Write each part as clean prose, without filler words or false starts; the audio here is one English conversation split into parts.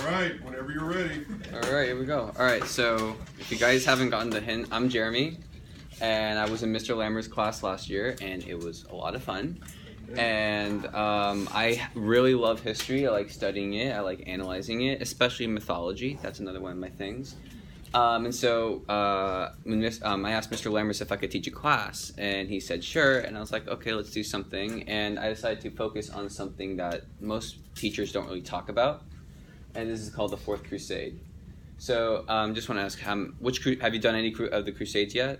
All right, whenever you're ready. All right, here we go. All right, so if you guys haven't gotten the hint, I'm Jeremy, and I was in Mr. Lammer's class last year, and it was a lot of fun. And I really love history. I like studying it. I like analyzing it, especially mythology. That's another one of my things. And so I asked Mr. Lammers if I could teach a class, and he said sure. And I was like, okay, let's do something. And I decided to focus on something that most teachers don't really talk about, and this is called the Fourth Crusade. So just want to ask, have you done any of the Crusades yet?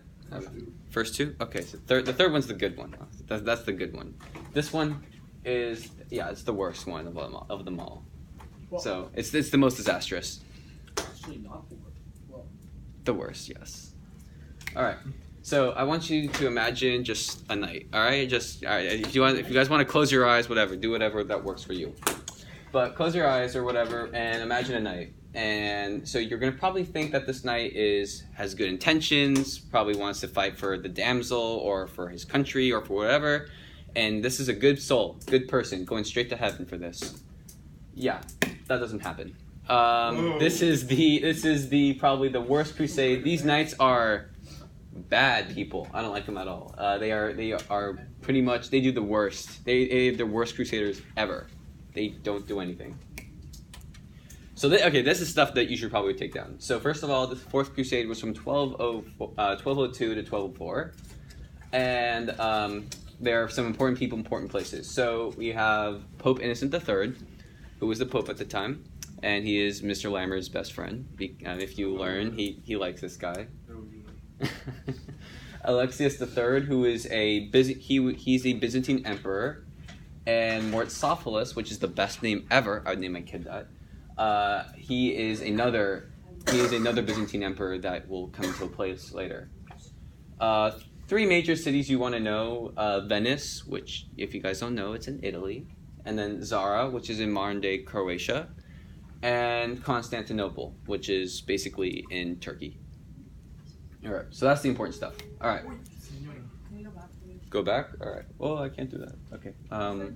First two? Okay, so the third one's the good one. That's the good one. This one is, it's the worst one of them all. Well, so it's the most disastrous. Actually not the worst. Well, the worst, yes. All right. So I want you to imagine just a night. All right, if you guys want to close your eyes, whatever, do whatever that works for you. But close your eyes or whatever and imagine a knight. And so you're going to probably think that this knight has good intentions, probably wants to fight for the damsel or for his country or for whatever. And this is a good soul, good person, going straight to heaven for this. Yeah, that doesn't happen. This is probably the worst crusade. These knights are bad people. I don't like them at all. They are pretty much, they do the worst. They're the worst crusaders ever. They don't do anything. So, this is stuff that you should probably take down. So, first of all, the Fourth Crusade was from 1202 to 1204. And there are some important people, important places. So, we have Pope Innocent III, who was the Pope at the time. And he is Mr. Lammer's best friend. If you learn, he likes this guy. Alexius III, who is he's a Byzantine emperor. And Murtzopoulos, which is the best name ever, I would name my kid that. He is another Byzantine emperor that will come into place later. Three major cities you want to know: Venice, which, if you guys don't know, it's in Italy, and then Zara, which is in modern-day Croatia, and Constantinople, which is basically in Turkey. All right, so that's the important stuff. All right. Go back? All right. Well, I can't do that. Okay. Okay.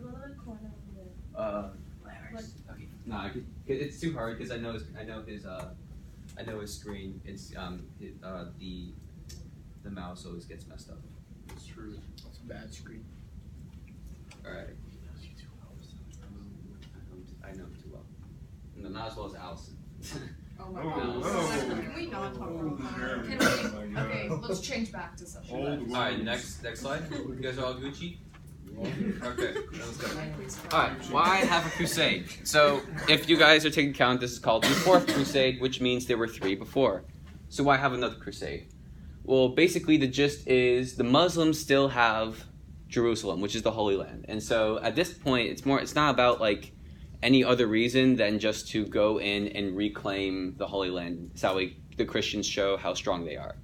No, it's too hard because I know his screen. It's the mouse always gets messed up. it's true. It's a bad screen. All right. I know him too well. No, not as well as Allison. Oh my God. Can we not talk about that? Can we? Okay, let's change back to something. All right, next slide. You guys are all Gucci? Okay, let's go. All right, why have a crusade? So, if you guys are taking count, this is called the Fourth Crusade, which means there were three before. So why have another crusade? Well, basically the gist is the Muslims still have Jerusalem, which is the Holy Land. And so at this point, it's not about like any other reason than just to go in and reclaim the Holy Land. It's how the Christians show how strong they are.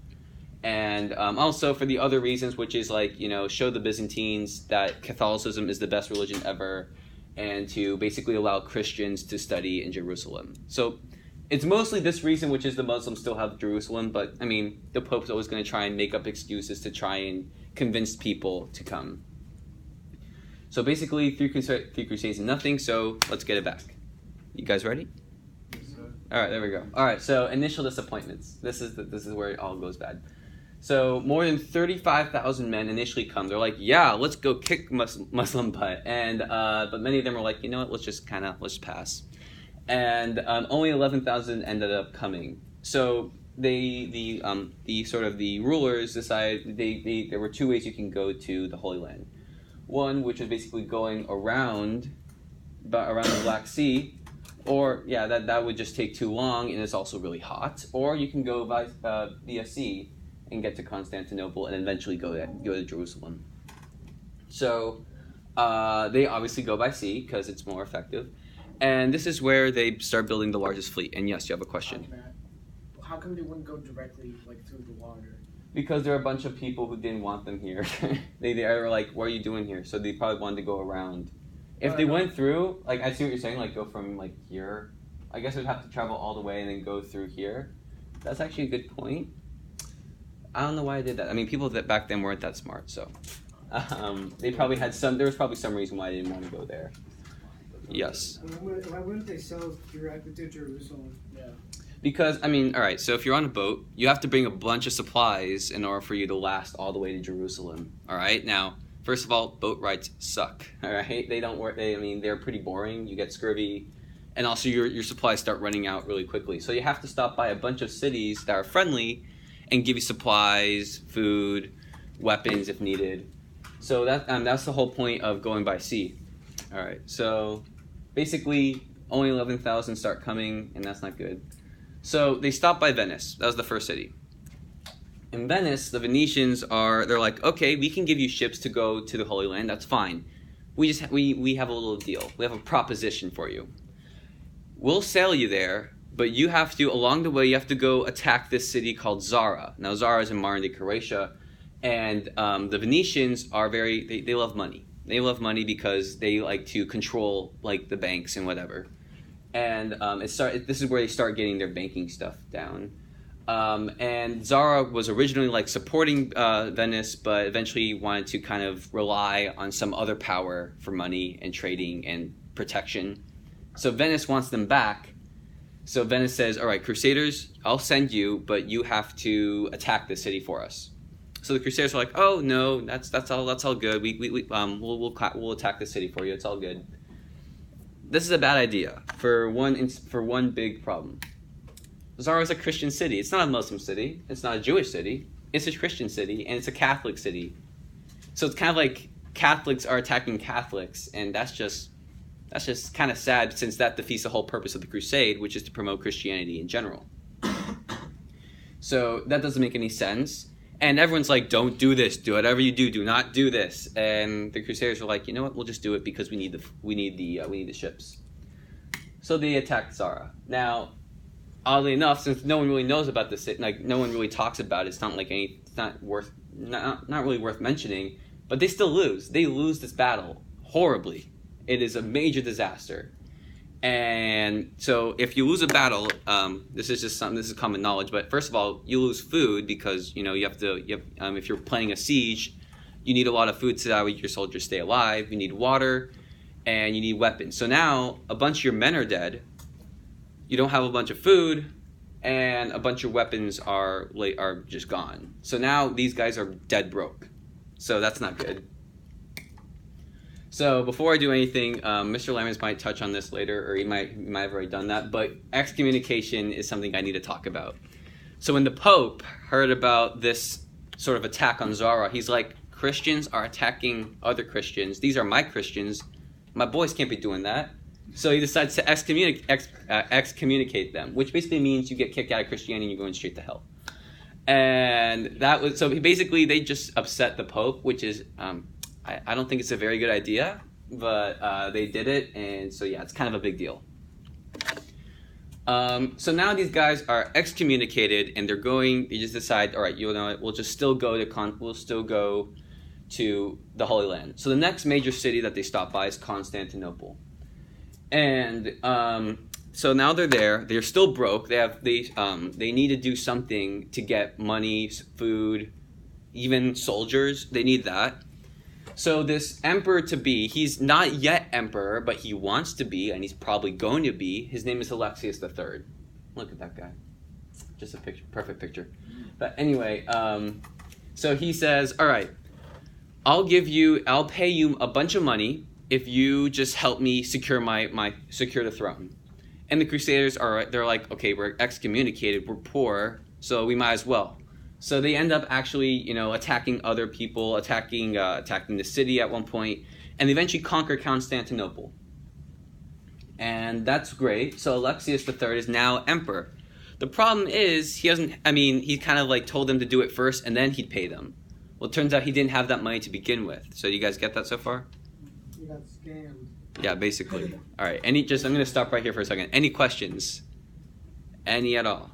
And also for the other reasons, which is like, show the Byzantines that Catholicism is the best religion ever, and to basically allow Christians to study in Jerusalem. So it's mostly this reason, which is the Muslims still have Jerusalem, but I mean, the Pope's always going to try and make up excuses to try and convince people to come. So basically, three crusades and nothing, so let's get it back. You guys ready? Yes, sir. All right, there we go. All right, so initial disappointments. This is where it all goes bad. So more than 35,000 men initially come. They're like, yeah, let's go kick Muslim butt. And but many of them are like, you know what, let's pass. And only 11,000 ended up coming. So the rulers decided there were two ways you can go to the Holy Land. One, which was basically going around the Black Sea, or that would just take too long and it's also really hot. Or you can go via sea and get to Constantinople and eventually go to Jerusalem. So they obviously go by sea because it's more effective. And this is where they start building the largest fleet. And yes, you have a question. How come they wouldn't go directly through the water? Because there are a bunch of people who didn't want them here. they were like, what are you doing here? So they probably wanted to go around. If they went through, I see what you're saying, go from here. I guess they'd have to travel all the way and then go through here. That's actually a good point. I don't know why I did that. I mean, people that back then weren't that smart, so they probably had there was probably some reason why I didn't want to go there. Yes. Why wouldn't they sail directly to Jerusalem? Yeah. Because, I mean, all right, so if you're on a boat, you have to bring a bunch of supplies in order for you to last all the way to Jerusalem, all right? Now, first of all, boat rides suck, all right? They don't work, they're pretty boring. You get scurvy, and also your supplies start running out really quickly. So you have to stop by a bunch of cities that are friendly and give you supplies, food, weapons if needed. So that's the whole point of going by sea. All right, so basically only 11,000 start coming, and that's not good. So they stopped by Venice. That was the first city. In Venice, the Venetians they're like, okay, we can give you ships to go to the Holy Land. That's fine. We have a little deal. We have a proposition for you. We'll sail you there, but you have to, along the way, you have to go attack this city called Zara. Now, Zara is in modern-day Croatia, and the Venetians are they love money. They love money because they like to control like the banks and whatever. And this is where they start getting their banking stuff down. And Zara was originally like supporting Venice, but eventually wanted to kind of rely on some other power for money and trading and protection. So Venice wants them back. So Venice says, all right, Crusaders, I'll send you, but you have to attack the city for us. So the Crusaders are like, oh no, that's all good. We'll attack the city for you. It's all good. This is a bad idea for one big problem. Zara is a Christian city. It's not a Muslim city. It's not a Jewish city. It's a Christian city, and it's a Catholic city. So it's kind of like Catholics are attacking Catholics, and that's just kind of sad, since that defeats the whole purpose of the Crusade, which is to promote Christianity in general. So that doesn't make any sense. And everyone's like, don't do this. Do whatever you do. Do not do this. And the Crusaders are like, you know what? We'll just do it because we need the ships. So they attacked Zara. Now, oddly enough, since no one really knows about this, like no one really talks about it, it's not really worth mentioning. But they still lose. They lose this battle horribly. It is a major disaster. And so if you lose a battle, this is common knowledge, but first of all, you lose food because, if you're planning a siege, you need a lot of food so that way your soldiers stay alive. You need water, and you need weapons. So now a bunch of your men are dead. You don't have a bunch of food, and a bunch of weapons are just gone. So now these guys are dead broke. So that's not good. So before I do anything, Mr. Lammers might touch on this later, or he might have already done that, but excommunication is something I need to talk about. So when the Pope heard about this sort of attack on Zara, he's like, Christians are attacking other Christians. These are my Christians. My boys can't be doing that. So he decides to excommunicate them, which basically means you get kicked out of Christianity and you're going straight to hell. And they just upset the Pope, which is... I don't think it's a very good idea, but they did it, and so yeah, it's kind of a big deal. So now these guys are excommunicated, and they just decide, all right, you know what, we'll still go to the Holy Land. So the next major city that they stop by is Constantinople, and so now they're there. They're still broke. They need to do something to get money, food, even soldiers. They need that. So this emperor-to-be, he's not yet emperor, but he wants to be, and he's probably going to be. His name is Alexius III. Look at that guy. Just a picture, perfect picture. But anyway, so he says, all right, I'll pay you a bunch of money if you just help me secure secure the throne. And the Crusaders they're like, okay, we're excommunicated, we're poor, so we might as well. So they end up actually, attacking other people, attacking the city at one point, and they eventually conquer Constantinople. And that's great. So Alexius III is now emperor. The problem is he kind of like told them to do it first, and then he'd pay them. Well, it turns out he didn't have that money to begin with. So you guys get that so far? You got scammed. Yeah, basically. All right. I'm going to stop right here for a second. Any questions? Any at all?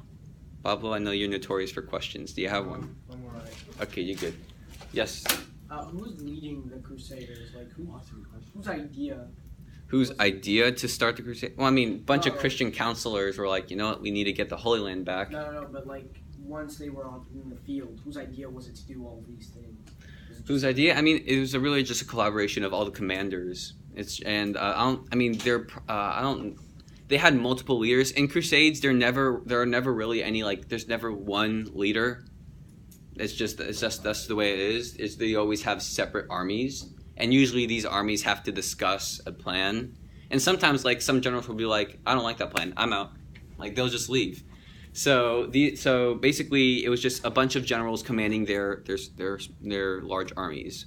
Pablo, I know you're notorious for questions. Do you have one? I'm alright. Okay, you're good. Yes. Who's leading the Crusaders? Like, whose idea? Whose idea to start the Crusade? Well, a bunch of Christian counselors were like, you know what, we need to get the Holy Land back. No, but like, once they were in the field, whose idea was it to do all these things? Whose idea? It was really just a collaboration of all the commanders I don't. I mean, I don't. They had multiple leaders in Crusades. There are never really any like. There's never one leader. It's just that's the way it is. Is they always have separate armies, and usually these armies have to discuss a plan. And sometimes like some generals will be like, I don't like that plan. I'm out. Like they'll just leave. So basically it was just a bunch of generals commanding their large armies.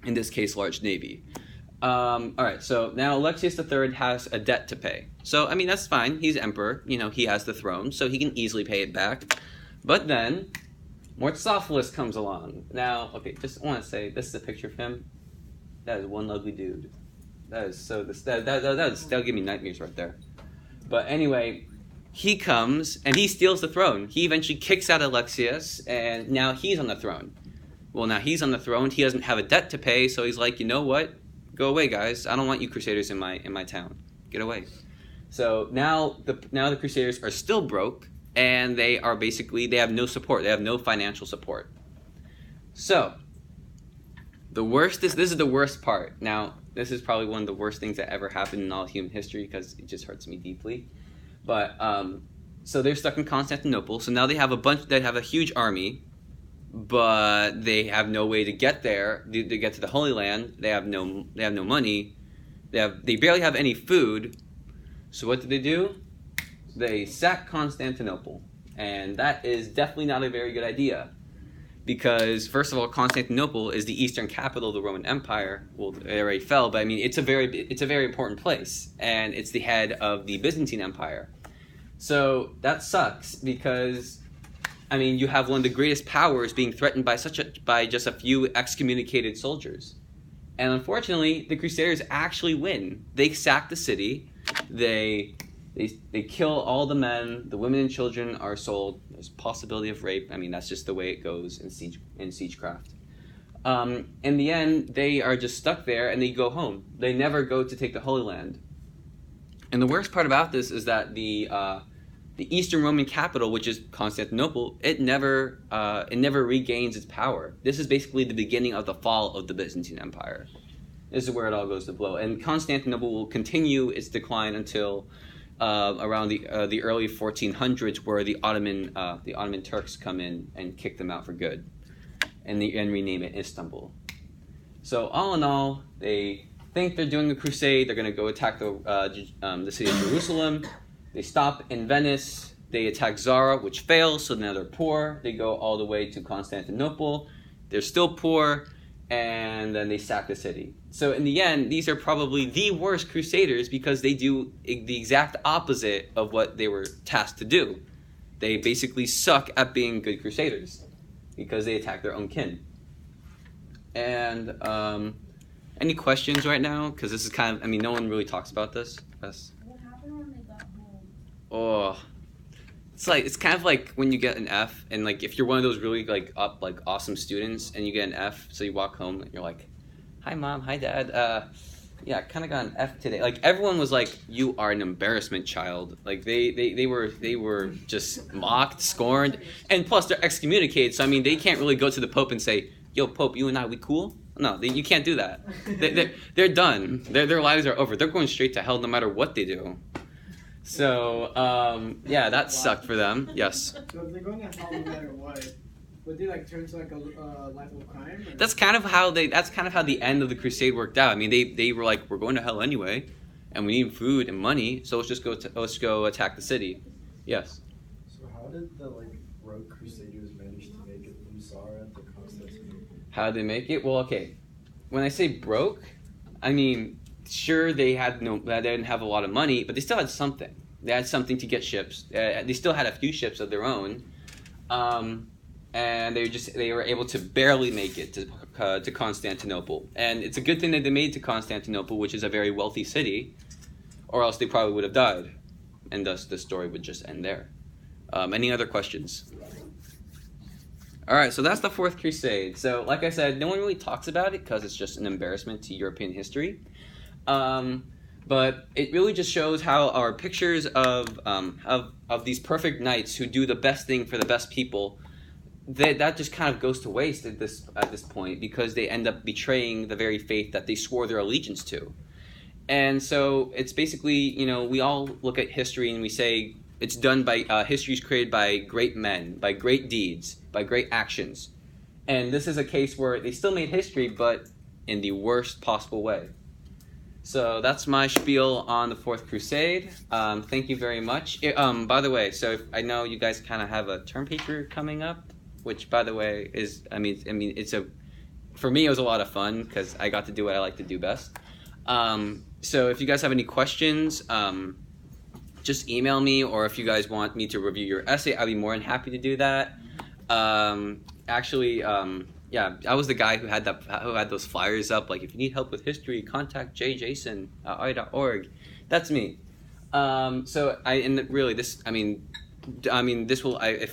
In this case, large navy. All right, so now Alexius III has a debt to pay. So, I mean, that's fine. He's emperor. You know, he has the throne, so he can easily pay it back. But then, Mortsophilus comes along. Now, okay, just want to say, this is a picture of him. That is one ugly dude. That is so... That'll give me nightmares right there. But anyway, he comes, and he steals the throne. He eventually kicks out Alexius, and now he's on the throne. Well, now he's on the throne. He doesn't have a debt to pay, so he's like, you know what? Go away, guys. I don't want you Crusaders in my town. Get away. So now the Crusaders are still broke, and they have no support. They have no financial support. So this is the worst part. Now, this is probably one of the worst things that ever happened in all of human history because it just hurts me deeply. But so they're stuck in Constantinople. So now they have a huge army. But they have no way to get there. To get to the Holy Land, they have no money. They barely have any food. So what do? They sack Constantinople, and that is definitely not a very good idea, because first of all, Constantinople is the eastern capital of the Roman Empire. Well, it already fell, but I mean it's a very important place, and it's the head of the Byzantine Empire. So that sucks because. I mean, you have one of the greatest powers being threatened by just a few excommunicated soldiers. And unfortunately, the Crusaders actually win. They sack the city. They kill all the men. The women and children are sold. There's a possibility of rape. I mean, that's just the way it goes in siegecraft. In the end, they are just stuck there and they go home. They never go to take the Holy Land. And the worst part about this is that the Eastern Roman capital, which is Constantinople, it never regains its power. This is basically the beginning of the fall of the Byzantine Empire. This is where it all goes to blow. And Constantinople will continue its decline until around the early 1400s, where the Ottoman Turks come in and kick them out for good, and rename it Istanbul. So all in all, they think they're doing a crusade. They're going to go attack the city of Jerusalem. They stop in Venice. They attack Zara, which fails, so now they're poor. They go all the way to Constantinople. They're still poor, and then they sack the city. So in the end, these are probably the worst crusaders because they do the exact opposite of what they were tasked to do. They basically suck at being good crusaders because they attack their own kin. And any questions right now? Because this is kind of, I mean, no one really talks about this. Yes. What happened when they got home? Oh, it's kind of like when you get an F, and like if you're one of those really like awesome students and you get an F, so you walk home and you're like, "Hi mom, hi dad. Yeah, I kind of got an F today." Like everyone was like, "You are an embarrassment, child." Like they were just mocked, scorned, and plus they're excommunicated. So I mean, they can't really go to the Pope and say, "Yo, Pope, you and I, we cool?" No, you can't do that. They're done. Their lives are over. They're going straight to hell no matter what they do. So, yeah, that sucked for them. Yes. So if they're going to hell no matter what, would they like turn to like a life of crime? Or? That's kind of how the end of the crusade worked out. I mean, they were like, we're going to hell anyway, and we need food and money, so let's go attack the city. Yes. So how did the rogue crusaders manage to make it from Zara to Constantinople? How did they make it? Well, okay. When I say broke, I mean, sure, they didn't have a lot of money, but they still had something. They had something to get ships. They still had a few ships of their own, and they were able to barely make it to Constantinople. And it's a good thing that they made it to Constantinople, which is a very wealthy city, or else they probably would have died, and thus the story would just end there. Any other questions? All right, so that's the Fourth Crusade. So, like I said, no one really talks about it because it's just an embarrassment to European history. But it really just shows how our pictures of these perfect knights who do the best thing for the best people, that just kind of goes to waste at this point, because they end up betraying the very faith that they swore their allegiance to. And so it's basically, you know, we all look at history and we say it's done by history is created by great men, by great deeds, by great actions. And this is a case where they still made history, but in the worst possible way. So that's my spiel on the Fourth Crusade. Thank you very much. By the way, so I know you guys kind of have a term paper coming up, which, by the way, is for me it was a lot of fun because I got to do what I like to do best. So if you guys have any questions, just email me, or if you guys want me to review your essay, I'd be more than happy to do that. Yeah, I was the guy who had those flyers up, like, if you need help with history, contact jjason@oi.org. That's me. If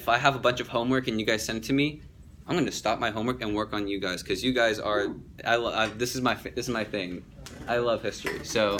I have a bunch of homework and you guys send it to me, I'm going to stop my homework and work on you guys, because you guys are, this is my thing. I love history. So